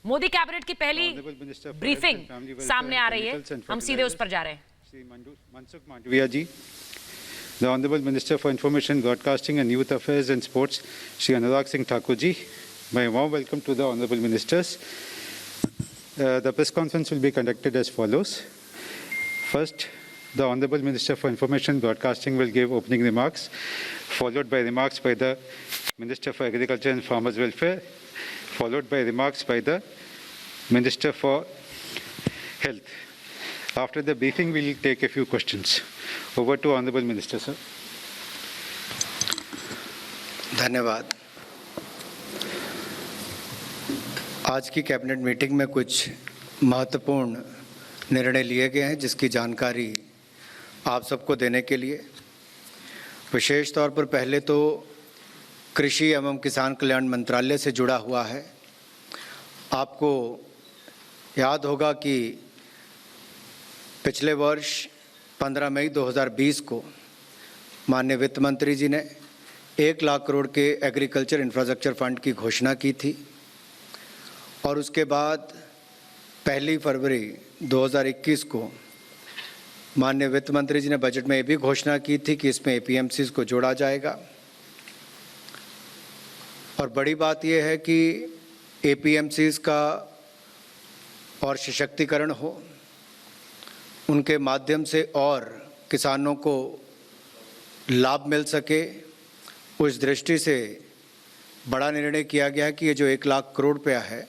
Modi cabinet की पहली briefing सामने आ रही है, हम सीधे उस पर जा रहे हैं। Shri Mansukh Mandavia ji, the Honorable Minister for Information, Broadcasting and Youth Affairs and Sports, Shri Anurag Singh Thakur ji, my warm welcome to the Honorable Ministers. The press conference will be conducted as follows. First, the Honorable Minister for Information, Broadcasting will give opening remarks, followed by remarks by the Minister for Agriculture and Farmers Welfare, followed by remarks by the Minister for Health. After the briefing, we will take a few questions. Over to Honorable Minister, sir. धन्यवाद। आज की cabinet meeting में कुछ महत्वपूर्ण निर्णय लिए गए हैं जिसकी जानकारी आप सबको देने के लिए विशेष तौर पर पहले तो कृषि एवं किसान कल्याण मंत्रालय से जुड़ा हुआ है। आपको याद होगा कि पिछले वर्ष 15 मई 2020 को माननीय वित्त मंत्री जी ने 1 लाख करोड़ के एग्रीकल्चर इंफ्रास्ट्रक्चर फंड की घोषणा की थी और उसके बाद 1 फरवरी 2021 को माननीय वित्त मंत्री जी ने बजट में ये भी घोषणा की थी कि इसमें एपीएमसीज को जोड़ा जाएगा। और बड़ी बात यह है कि एपीएमसीज का और सशक्तिकरण हो, उनके माध्यम से और किसानों को लाभ मिल सके, उस दृष्टि से बड़ा निर्णय किया गया कि ये जो 1 लाख करोड़ रुपया है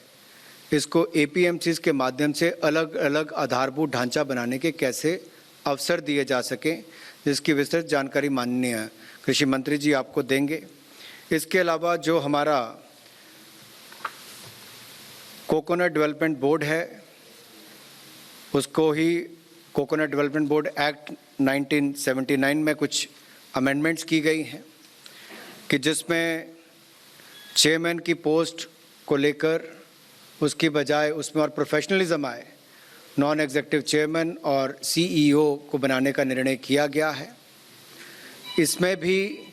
इसको एपीएमसीज के माध्यम से अलग अलग आधारभूत ढांचा बनाने के कैसे अवसर दिए जा सकें, जिसकी विस्तृत जानकारी माननीय कृषि मंत्री जी आपको देंगे। इसके अलावा जो हमारा कोकोनट डेवलपमेंट बोर्ड है उसको ही कोकोनट डेवलपमेंट बोर्ड एक्ट 1979 में कुछ अमेंडमेंट्स की गई हैं कि जिसमें चेयरमैन की पोस्ट को लेकर उसकी बजाय उसमें और प्रोफेशनलिज्म आए, नॉन एग्जीक्यूटिव चेयरमैन और सीईओ को बनाने का निर्णय किया गया है। इसमें भी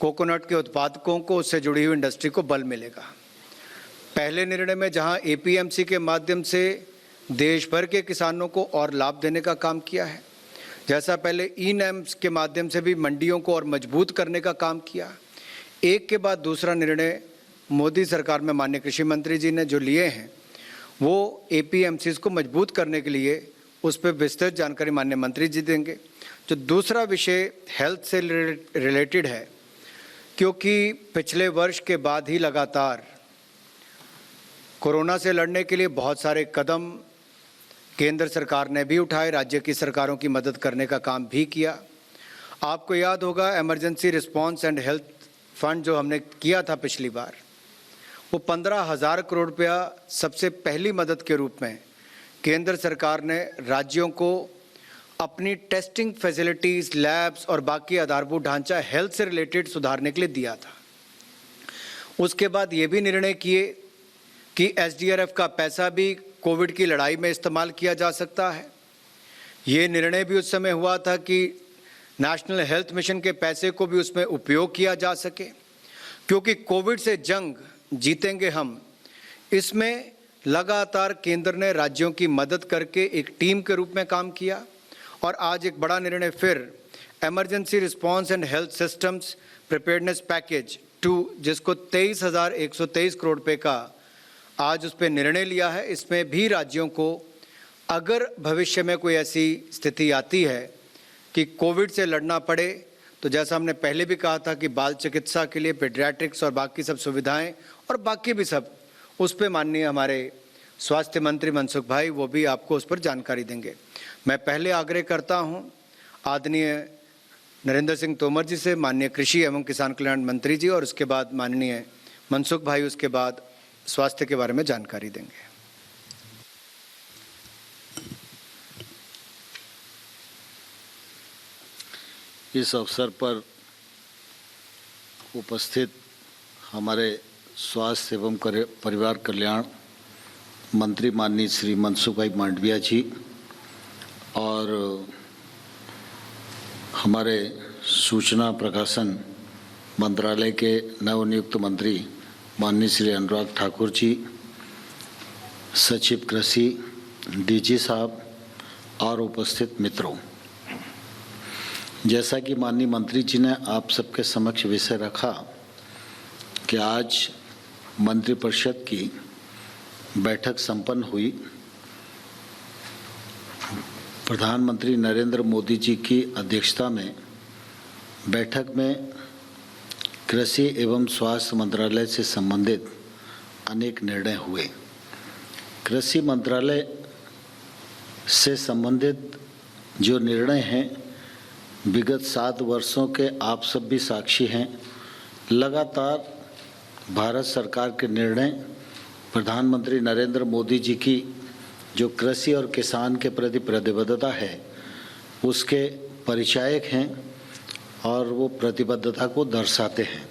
कोकोनट के उत्पादकों को उससे जुड़ी हुई इंडस्ट्री को बल मिलेगा। पहले निर्णय में जहां एपीएमसी के माध्यम से देश भर के किसानों को और लाभ देने का काम किया है, जैसा पहले ई-नैम्स के माध्यम से भी मंडियों को और मजबूत करने का काम किया, एक के बाद दूसरा निर्णय मोदी सरकार में माननीय कृषि मंत्री जी ने जो लिए हैं वो एपीएमसीज को मजबूत करने के लिए उस पर विस्तृत जानकारी माननीय मंत्री जी देंगे। जो दूसरा विषय हेल्थ से रिलेटेड है, क्योंकि पिछले वर्ष के बाद ही लगातार कोरोना से लड़ने के लिए बहुत सारे कदम केंद्र सरकार ने भी उठाए, राज्य की सरकारों की मदद करने का काम भी किया। आपको याद होगा emergency response and health fund जो हमने किया था पिछली बार, वो 15,000 करोड़ रुपया सबसे पहली मदद के रूप में केंद्र सरकार ने राज्यों को अपनी टेस्टिंग फैसिलिटीज़, लैब्स और बाकी आधारभूत ढांचा हेल्थ से रिलेटेड सुधारने के लिए दिया था। उसके बाद ये भी निर्णय किए कि एसडीआरएफ का पैसा भी कोविड की लड़ाई में इस्तेमाल किया जा सकता है। ये निर्णय भी उस समय हुआ था कि नेशनल हेल्थ मिशन के पैसे को भी उसमें उपयोग किया जा सके, क्योंकि कोविड से जंग जीतेंगे हम। इसमें लगातार केंद्र ने राज्यों की मदद करके एक टीम के रूप में काम किया और आज एक बड़ा निर्णय फिर emergency response and health systems preparedness package 2, जिसको 23,123 करोड़ रुपये का आज उस पर निर्णय लिया है। इसमें भी राज्यों को अगर भविष्य में कोई ऐसी स्थिति आती है कि कोविड से लड़ना पड़े, तो जैसा हमने पहले भी कहा था कि बाल चिकित्सा के लिए पेडियाट्रिक्स और बाकी सब सुविधाएं और बाकी भी सब, उस पर माननीय हमारे स्वास्थ्य मंत्री मनसुख भाई वो भी आपको उस पर जानकारी देंगे। मैं पहले आग्रह करता हूं आदरणीय नरेंद्र सिंह तोमर जी से, माननीय कृषि एवं किसान कल्याण मंत्री जी, और उसके बाद माननीय मनसुख भाई उसके बाद स्वास्थ्य के बारे में जानकारी देंगे। इस अवसर पर उपस्थित हमारे स्वास्थ्य एवं परिवार कल्याण मंत्री माननीय श्री मनसुख भाई मांडविया जी और हमारे सूचना प्रकाशन मंत्रालय के नवनियुक्त मंत्री माननीय श्री अनुराग ठाकुर जी सचिव कृषि, डीजी साहब और उपस्थित मित्रों, जैसा कि माननीय मंत्री जी ने आप सबके समक्ष विषय रखा कि आज मंत्रिपरिषद की बैठक संपन्न हुई। प्रधानमंत्री नरेंद्र मोदी जी की अध्यक्षता में बैठक में कृषि एवं स्वास्थ्य मंत्रालय से संबंधित अनेक निर्णय हुए। कृषि मंत्रालय से संबंधित जो निर्णय हैं, विगत 7 वर्षों के आप सब भी साक्षी हैं। लगातार भारत सरकार के निर्णय, प्रधानमंत्री नरेंद्र मोदी जी की जो कृषि और किसान के प्रति प्रतिबद्धता है, उसके परिचायक हैं और वो प्रतिबद्धता को दर्शाते हैं।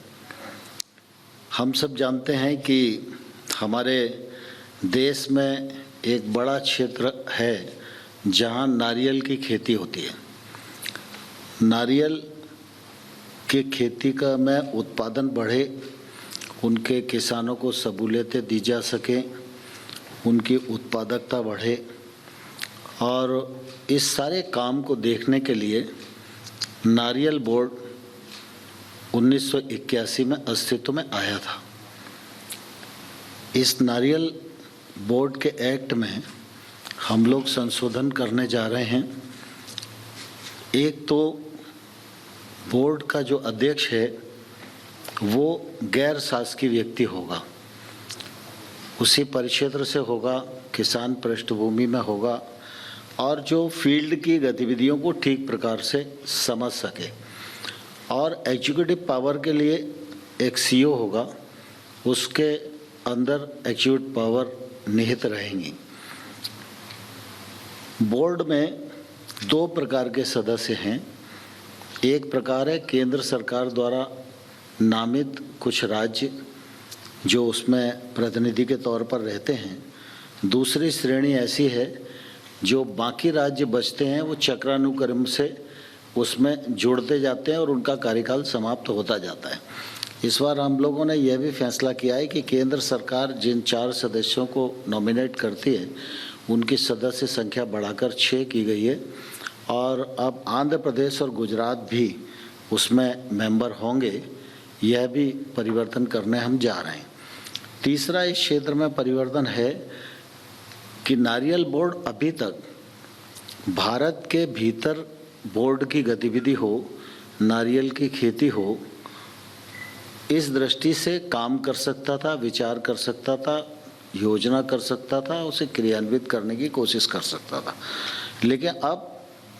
हम सब जानते हैं कि हमारे देश में एक बड़ा क्षेत्र है जहां नारियल की खेती होती है। नारियल की खेती का में उत्पादन बढ़े, उनके किसानों को सहूलियतें दी जा सकें, उनकी उत्पादकता बढ़े, और इस सारे काम को देखने के लिए नारियल बोर्ड 1981 में अस्तित्व में आया था। इस नारियल बोर्ड के एक्ट में हम लोग संशोधन करने जा रहे हैं। एक तो बोर्ड का जो अध्यक्ष है वो गैर शासकीय व्यक्ति होगा, उसी परिक्षेत्र से होगा, किसान पृष्ठभूमि में होगा और जो फील्ड की गतिविधियों को ठीक प्रकार से समझ सके। और एग्जीक्यूटिव पावर के लिए एक सीईओ होगा, उसके अंदर एग्जीक्यूटिव पावर निहित रहेंगी। बोर्ड में 2 प्रकार के सदस्य हैं। एक प्रकार है केंद्र सरकार द्वारा नामित कुछ राज्य जो उसमें प्रतिनिधि के तौर पर रहते हैं। दूसरी श्रेणी ऐसी है जो बाकी राज्य बचते हैं, वो चक्रानुक्रम से उसमें जुड़ते जाते हैं और उनका कार्यकाल समाप्त होता जाता है। इस बार हम लोगों ने यह भी फैसला किया है कि केंद्र सरकार जिन 4 सदस्यों को नॉमिनेट करती है, उनकी सदस्य संख्या बढ़ाकर 6 की गई है और अब आंध्र प्रदेश और गुजरात भी उसमें मेंबर होंगे। यह भी परिवर्तन करने हम जा रहे हैं। तीसरा इस क्षेत्र में परिवर्तन है कि नारियल बोर्ड अभी तक भारत के भीतर बोर्ड की गतिविधि हो, नारियल की खेती हो, इस दृष्टि से काम कर सकता था, विचार कर सकता था, योजना कर सकता था, उसे क्रियान्वित करने की कोशिश कर सकता था। लेकिन अब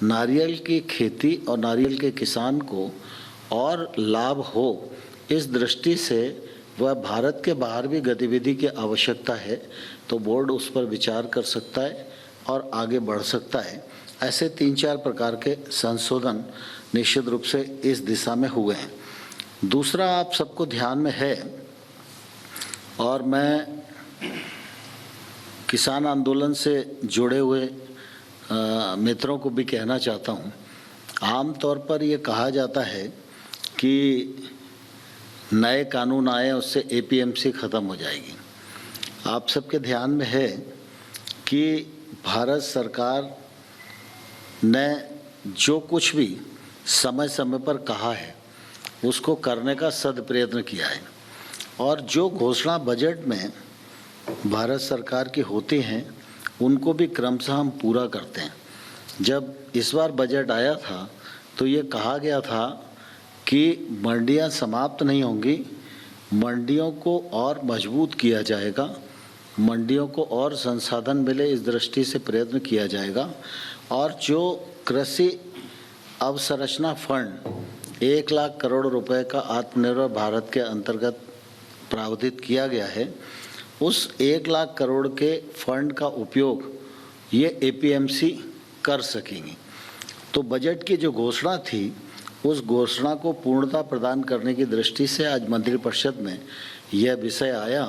नारियल की खेती और नारियल के किसान को और लाभ हो, इस दृष्टि से वह भारत के बाहर भी गतिविधि की आवश्यकता है तो बोर्ड उस पर विचार कर सकता है और आगे बढ़ सकता है। ऐसे 3-4 प्रकार के संशोधन निश्चित रूप से इस दिशा में हुए हैं। दूसरा आप सबको ध्यान में है, और मैं किसान आंदोलन से जुड़े हुए मित्रों को भी कहना चाहता हूँ, आम तौर पर ये कहा जाता है कि नए कानून आए उससे एपीएमसी ख़त्म हो जाएगी। आप सबके ध्यान में है कि भारत सरकार ने जो कुछ भी समय समय पर कहा है उसको करने का सद प्रयत्न किया है, और जो घोषणा बजट में भारत सरकार की होती हैं उनको भी क्रमशः हम पूरा करते हैं। जब इस बार बजट आया था तो ये कहा गया था कि मंडियां समाप्त नहीं होंगी, मंडियों को और मजबूत किया जाएगा, मंडियों को और संसाधन मिले इस दृष्टि से प्रयत्न किया जाएगा, और जो कृषि अवसंरचना फंड 1 लाख करोड़ रुपए का आत्मनिर्भर भारत के अंतर्गत प्रावधान किया गया है, उस 1 लाख करोड़ के फंड का उपयोग ये एपीएमसी कर सकेंगी। तो बजट की जो घोषणा थी उस घोषणा को पूर्णता प्रदान करने की दृष्टि से आज मंत्रिपरिषद में यह विषय आया।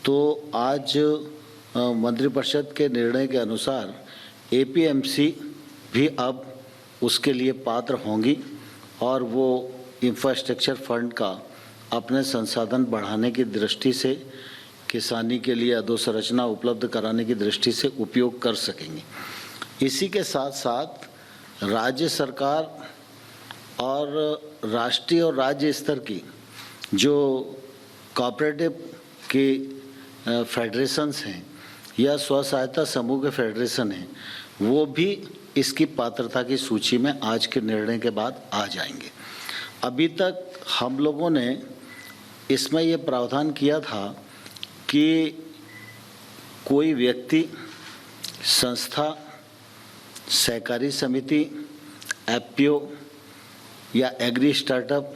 तो आज मंत्रिपरिषद के निर्णय के अनुसार एपीएमसी भी अब उसके लिए पात्र होंगी और वो इंफ्रास्ट्रक्चर फंड का अपने संसाधन बढ़ाने की दृष्टि से किसानी के लिए अधोसंरचना उपलब्ध कराने की दृष्टि से उपयोग कर सकेंगे। इसी के साथ साथ राज्य सरकार और राष्ट्रीय और राज्य स्तर की जो कोऑपरेटिव की फेडरेशंस हैं या स्व सहायता समूह के फेडरेशन हैं, वो भी इसकी पात्रता की सूची में आज के निर्णय के बाद आ जाएंगे। अभी तक हम लोगों ने इसमें ये प्रावधान किया था कि कोई व्यक्ति, संस्था, सहकारी समिति, एफपीओ या एग्री स्टार्टअप,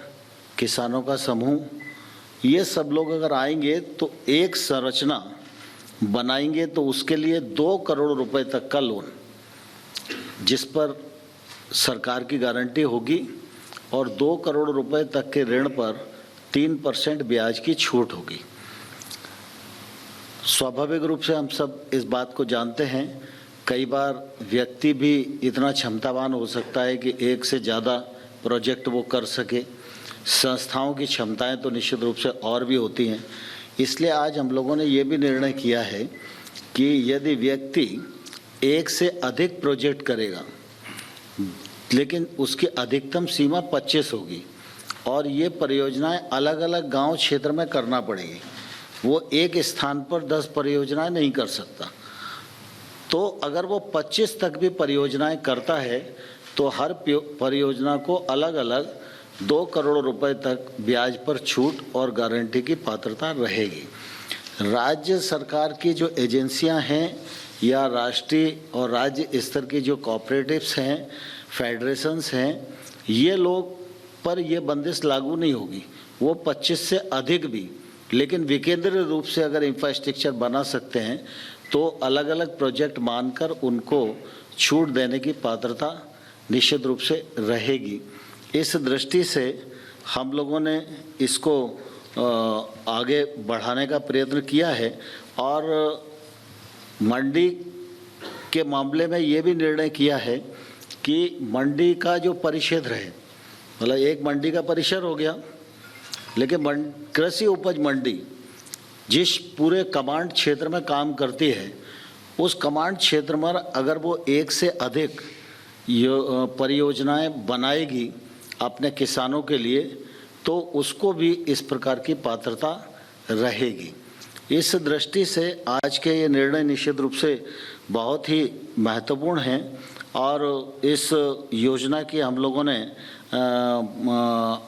किसानों का समूह, ये सब लोग अगर आएंगे तो एक संरचना बनाएंगे तो उसके लिए 2 करोड़ रुपए तक का लोन, जिस पर सरकार की गारंटी होगी, और 2 करोड़ रुपए तक के ऋण पर 3% ब्याज की छूट होगी। स्वाभाविक रूप से हम सब इस बात को जानते हैं, कई बार व्यक्ति भी इतना क्षमतावान हो सकता है कि एक से ज़्यादा प्रोजेक्ट वो कर सके। संस्थाओं की क्षमताएं तो निश्चित रूप से और भी होती हैं। इसलिए आज हम लोगों ने ये भी निर्णय किया है कि यदि व्यक्ति एक से अधिक प्रोजेक्ट करेगा, लेकिन उसकी अधिकतम सीमा 25 होगी और ये परियोजनाएं अलग अलग गांव क्षेत्र में करना पड़ेगी। वो एक स्थान पर 10 परियोजनाएं नहीं कर सकता। तो अगर वो 25 तक भी परियोजनाएं करता है तो हर परियोजना को अलग अलग 2 करोड़ रुपए तक ब्याज पर छूट और गारंटी की पात्रता रहेगी। राज्य सरकार की जो एजेंसियां हैं या राष्ट्रीय और राज्य स्तर की जो कोऑपरेटिव्स हैं, फेडरेशंस हैं, ये लोग पर ये बंदिश लागू नहीं होगी। वो 25 से अधिक भी, लेकिन विकेंद्रीय रूप से अगर इंफ्रास्ट्रक्चर बना सकते हैं तो अलग अलग प्रोजेक्ट मानकर उनको छूट देने की पात्रता निश्चित रूप से रहेगी। इस दृष्टि से हम लोगों ने इसको आगे बढ़ाने का प्रयत्न किया है और मंडी के मामले में ये भी निर्णय किया है कि मंडी का जो परिक्षेत्र है, मतलब एक मंडी का परिसर हो गया, लेकिन कृषि उपज मंडी जिस पूरे कमांड क्षेत्र में काम करती है, उस कमांड क्षेत्र में अगर वो एक से अधिक परियोजनाएं बनाएगी अपने किसानों के लिए तो उसको भी इस प्रकार की पात्रता रहेगी। इस दृष्टि से आज के ये निर्णय निश्चित रूप से बहुत ही महत्वपूर्ण हैं और इस योजना की हम लोगों ने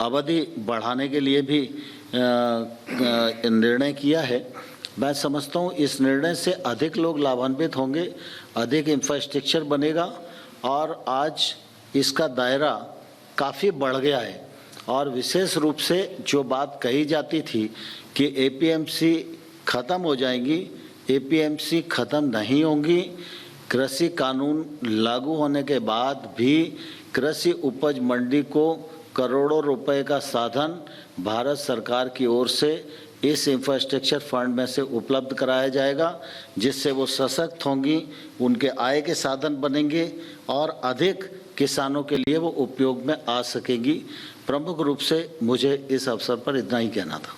अवधि बढ़ाने के लिए भी निर्णय किया है। मैं समझता हूँ इस निर्णय से अधिक लोग लाभान्वित होंगे, अधिक इंफ्रास्ट्रक्चर बनेगा और आज इसका दायरा काफ़ी बढ़ गया है। और विशेष रूप से जो बात कही जाती थी कि एपीएमसी ख़त्म हो जाएंगी, एपीएमसी ख़त्म नहीं होंगी। कृषि कानून लागू होने के बाद भी कृषि उपज मंडी को करोड़ों रुपए का साधन भारत सरकार की ओर से इस इंफ्रास्ट्रक्चर फंड में से उपलब्ध कराया जाएगा, जिससे वो सशक्त होंगी, उनके आय के साधन बनेंगे और अधिक किसानों के लिए वो उपयोग में आ सकेगी। प्रमुख रूप से मुझे इस अवसर पर इतना ही कहना था।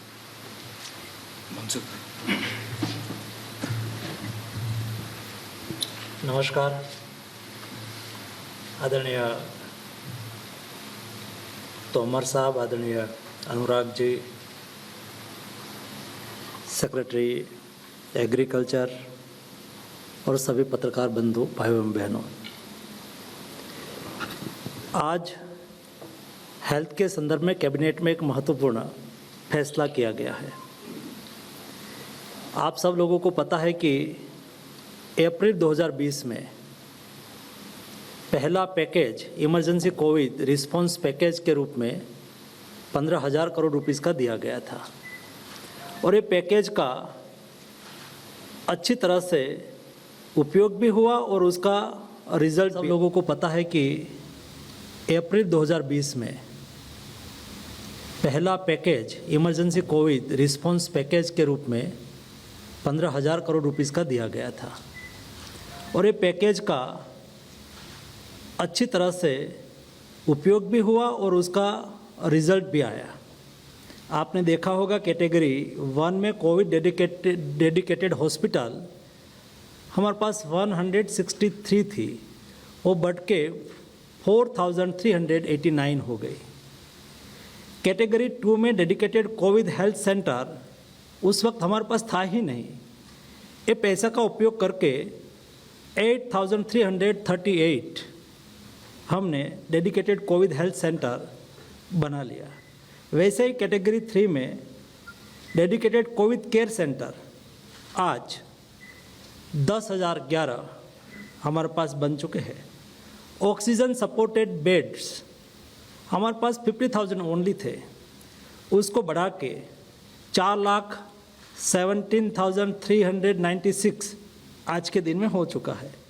नमस्कार। आदरणीय तोमर साहब, आदरणीय अनुराग जी, सेक्रेटरी एग्रीकल्चर और सभी पत्रकार बंधु भाइयों एवं बहनों, आज हेल्थ के संदर्भ में कैबिनेट में एक महत्वपूर्ण फैसला किया गया है। आप सब लोगों को पता है कि अप्रैल 2020 में पहला package emergency Covid response package के रूप में 15,000 करोड़ रुपीस का दिया गया था और ये पैकेज का अच्छी तरह से उपयोग भी हुआ और उसका रिजल्ट सब लोगों को पता है कि अप्रैल 2020 में पहला package emergency Covid response package के रूप में 15,000 करोड़ रुपीस का दिया गया था और ये पैकेज का अच्छी तरह से उपयोग भी हुआ और उसका रिजल्ट भी आया। आपने देखा होगा कैटेगरी 1 में कोविड डेडिकेटेड हॉस्पिटल हमारे पास 163 थी, वो बढ़ के 4,389 हो गई। कैटेगरी 2 में डेडिकेटेड कोविड हेल्थ सेंटर उस वक्त हमारे पास था ही नहीं। ये पैसा का उपयोग करके 8,338 हमने डेडिकेटेड कोविड हेल्थ सेंटर बना लिया। वैसे ही कैटेगरी 3 में डेडिकेटेड कोविड केयर सेंटर आज 10,011 हमारे पास बन चुके हैं। ऑक्सीजन सपोर्टेड बेड्स हमारे पास 50,000 ओनली थे, उसको बढ़ा के 4,17,396 आज के दिन में हो चुका है।